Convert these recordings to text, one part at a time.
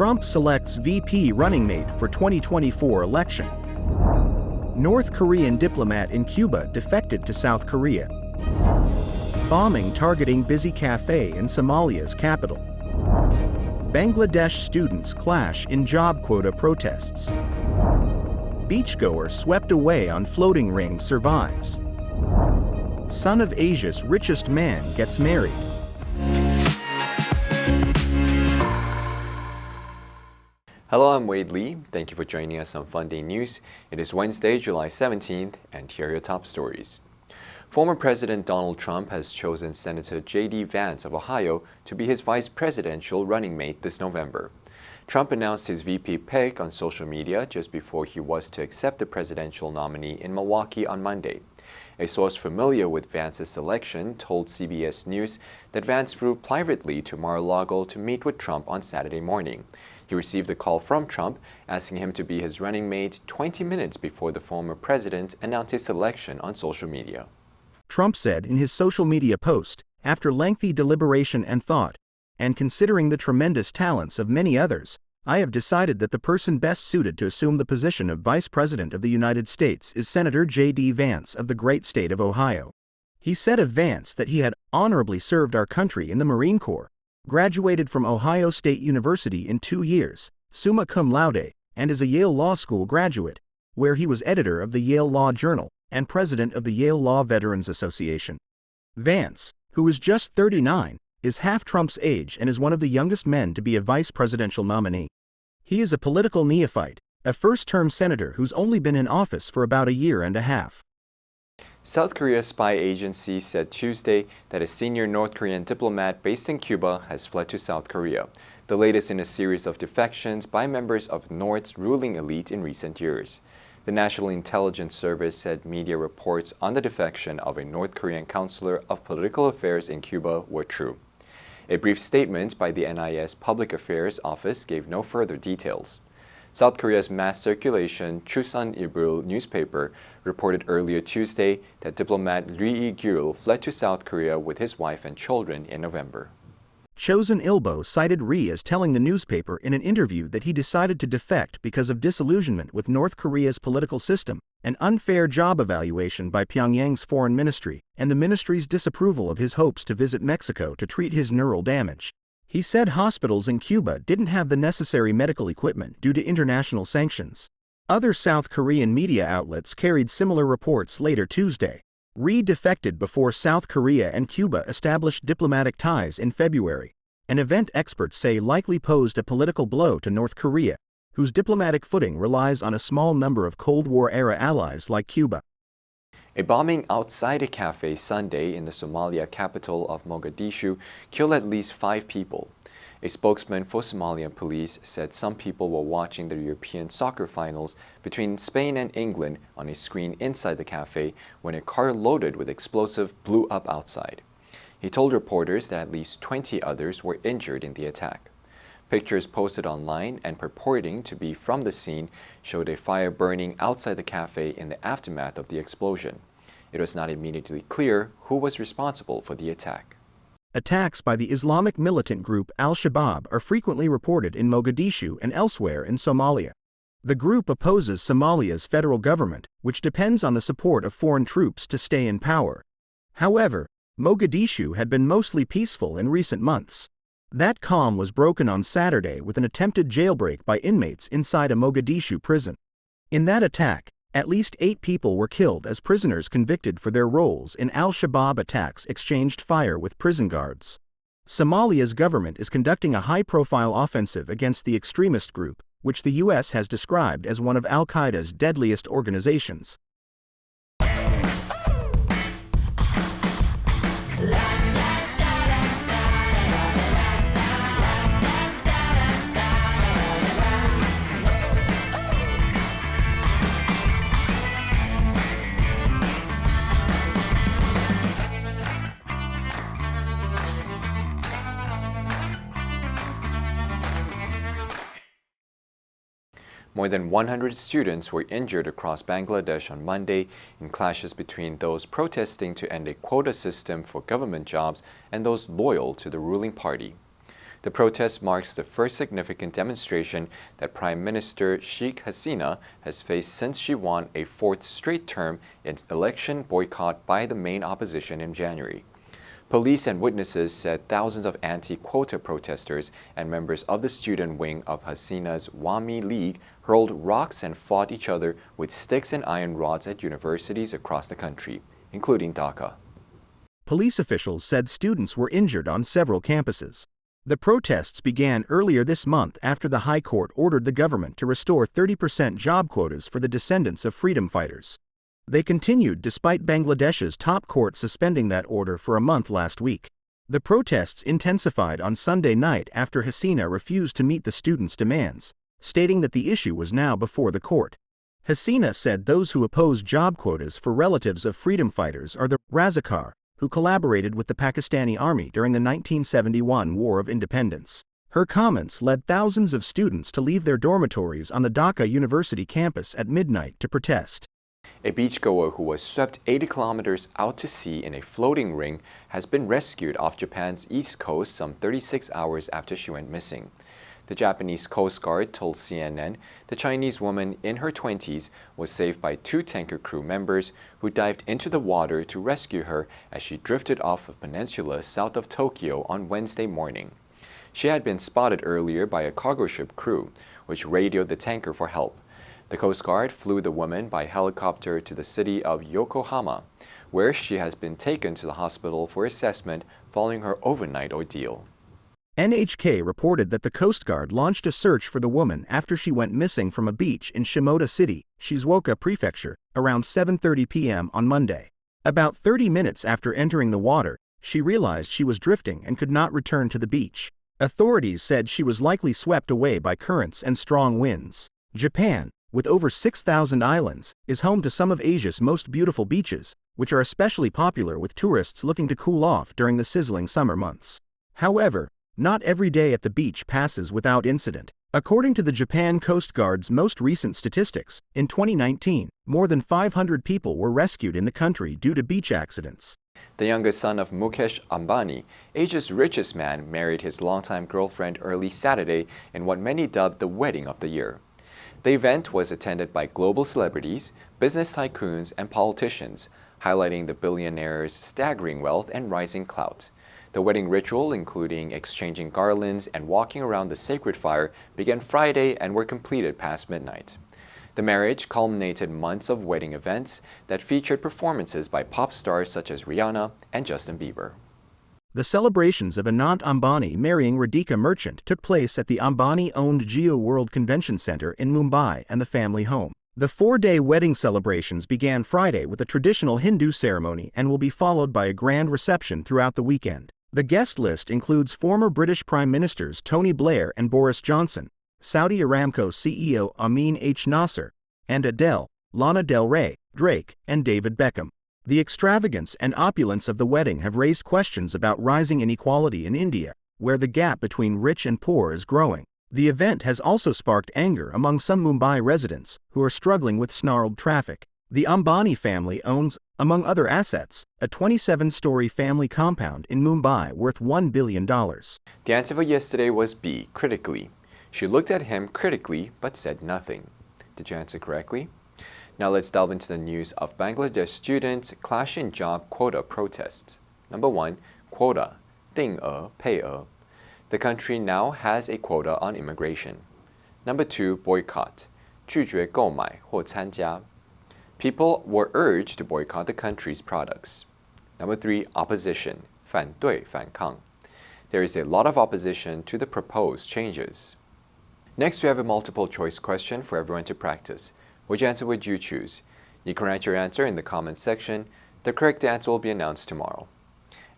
Trump selects VP running mate for 2024 election. North Korean diplomat in Cuba defected to South Korea. Bombing targeting busy cafe in Somalia's capital. Bangladesh students clash in job quota protests. Beachgoer swept away on floating ring survives. Son of Asia's richest man gets married. Hello, I'm Wade Lee. Thank you for joining us on Funday News. It is Wednesday, July 17th, and here are your top stories. Former President Donald Trump has chosen Senator J.D. Vance of Ohio to be his vice presidential running mate this November. Trump announced his VP pick on social media just before he was to accept the presidential nominee in Milwaukee on Monday. A source familiar with Vance's selection told CBS News that Vance flew privately to Mar-a-Lago to meet with Trump on Saturday morning. He received a call from Trump asking him to be his running mate 20 minutes before the former president announced his selection on social media. Trump said in his social media post, after lengthy deliberation and thought, and considering the tremendous talents of many others, I have decided that the person best suited to assume the position of Vice President of the United States is Senator J.D. Vance of the great state of Ohio. He said of Vance that he had honorably served our country in the Marine Corps, graduated from Ohio State University in 2 years, summa cum laude, and is a Yale Law School graduate, where he was editor of the Yale Law Journal and president of the Yale Law Veterans Association. Vance, who is just 39, is half Trump's age and is one of the youngest men to be a vice presidential nominee. He is a political neophyte, a first-term senator who's only been in office for about a year and a half. South Korea's spy agency said Tuesday that a senior North Korean diplomat based in Cuba has fled to South Korea, the latest in a series of defections by members of North's ruling elite in recent years. The National Intelligence Service said media reports on the defection of a North Korean counselor of political affairs in Cuba were true. A brief statement by the NIS Public Affairs Office gave no further details. South Korea's mass circulation Chusan Ilbo newspaper reported earlier Tuesday that diplomat Lee Gyul fled to South Korea with his wife and children in November. Chosun Ilbo cited Ri as telling the newspaper in an interview that he decided to defect because of disillusionment with North Korea's political system, an unfair job evaluation by Pyongyang's foreign ministry, and the ministry's disapproval of his hopes to visit Mexico to treat his neural damage. He said hospitals in Cuba didn't have the necessary medical equipment due to international sanctions. Other South Korean media outlets carried similar reports later Tuesday. Ri defected before South Korea and Cuba established diplomatic ties in February, an event experts say likely posed a political blow to North Korea, whose diplomatic footing relies on a small number of Cold War-era allies like Cuba. A bombing outside a cafe Sunday in the Somalia capital of Mogadishu killed at least 5 people. A spokesman for Somalian police said some people were watching the European soccer finals between Spain and England on a screen inside the cafe when a car loaded with explosive blew up outside. He told reporters that at least 20 others were injured in the attack. Pictures posted online and purporting to be from the scene showed a fire burning outside the cafe in the aftermath of the explosion. It was not immediately clear who was responsible for the attack. Attacks by the Islamic militant group Al-Shabaab are frequently reported in Mogadishu and elsewhere in Somalia. The group opposes Somalia's federal government, which depends on the support of foreign troops to stay in power. However, Mogadishu had been mostly peaceful in recent months. That calm was broken on Saturday with an attempted jailbreak by inmates inside a Mogadishu prison. In that attack, at least 8 people were killed as prisoners convicted for their roles in Al-Shabaab attacks exchanged fire with prison guards. Somalia's government is conducting a high-profile offensive against the extremist group, which the U.S. has described as one of al-Qaeda's deadliest organizations. More than 100 students were injured across Bangladesh on Monday in clashes between those protesting to end a quota system for government jobs and those loyal to the ruling party. The protest marks the first significant demonstration that Prime Minister Sheikh Hasina has faced since she won a fourth straight term in election boycott by the main opposition in January. Police and witnesses said thousands of anti-Quota protesters and members of the student wing of Hasina's Wami League hurled rocks and fought each other with sticks and iron rods at universities across the country, including Dhaka. Police officials said students were injured on several campuses. The protests began earlier this month after the High Court ordered the government to restore 30% job quotas for the descendants of freedom fighters. They continued despite Bangladesh's top court suspending that order for a month last week. The protests intensified on Sunday night after Hasina refused to meet the students' demands, stating that the issue was now before the court. Hasina said those who oppose job quotas for relatives of freedom fighters are the Razakar, who collaborated with the Pakistani army during the 1971 War of Independence. Her comments led thousands of students to leave their dormitories on the Dhaka University campus at midnight to protest. A beachgoer who was swept 80 kilometers out to sea in a floating ring has been rescued off Japan's east coast some 36 hours after she went missing. The Japanese Coast Guard told CNN the Chinese woman in her 20s was saved by two tanker crew members who dived into the water to rescue her as she drifted off a peninsula south of Tokyo on Wednesday morning. She had been spotted earlier by a cargo ship crew, which radioed the tanker for help. The Coast Guard flew the woman by helicopter to the city of Yokohama, where she has been taken to the hospital for assessment following her overnight ordeal. NHK reported that the Coast Guard launched a search for the woman after she went missing from a beach in Shimoda City, Shizuoka Prefecture, around 7:30 p.m. on Monday. About 30 minutes after entering the water, she realized she was drifting and could not return to the beach. Authorities said she was likely swept away by currents and strong winds. Japan, with over 6,000 islands, is home to some of Asia's most beautiful beaches, which are especially popular with tourists looking to cool off during the sizzling summer months. However, not every day at the beach passes without incident. According to the Japan Coast Guard's most recent statistics, in 2019, more than 500 people were rescued in the country due to beach accidents. The youngest son of Mukesh Ambani, Asia's richest man, married his longtime girlfriend early Saturday in what many dubbed the wedding of the year. The event was attended by global celebrities, business tycoons, and politicians, highlighting the billionaire's staggering wealth and rising clout. The wedding ritual, including exchanging garlands and walking around the sacred fire, began Friday and were completed past midnight. The marriage culminated months of wedding events that featured performances by pop stars such as Rihanna and Justin Bieber. The celebrations of Anant Ambani marrying Radhika Merchant took place at the Ambani-owned Jio World Convention Center in Mumbai and the family home. The four-day wedding celebrations began Friday with a traditional Hindu ceremony and will be followed by a grand reception throughout the weekend. The guest list includes former British Prime Ministers Tony Blair and Boris Johnson, Saudi Aramco CEO Amin H. Nasser, and Adele, Lana Del Rey, Drake, and David Beckham. The extravagance and opulence of the wedding have raised questions about rising inequality in India, where the gap between rich and poor is growing. The event has also sparked anger among some Mumbai residents who are struggling with snarled traffic. The Ambani family owns, among other assets, a 27-story family compound in Mumbai worth $1 billion. The answer for yesterday was B, critically. She looked at him critically but said nothing. Did you answer correctly? Now let's delve into the news of Bangladesh students clashing job quota protests. Number 1, quota, 定额,配额. The country now has a quota on immigration. Number 2, boycott, 拒绝购买或参加. People were urged to boycott the country's products. Number 3, opposition, 反对,反抗. There is a lot of opposition to the proposed changes. Next, we have a multiple choice question for everyone to practice. Which answer would you choose? You can write your answer in the comments section. The correct answer will be announced tomorrow.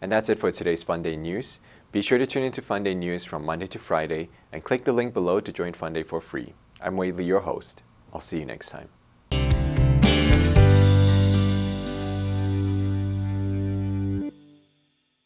And that's it for today's Funday news. Be sure to tune into Funday news from Monday to Friday and click the link below to join Funday for free. I'm Wei Li, your host. I'll see you next time.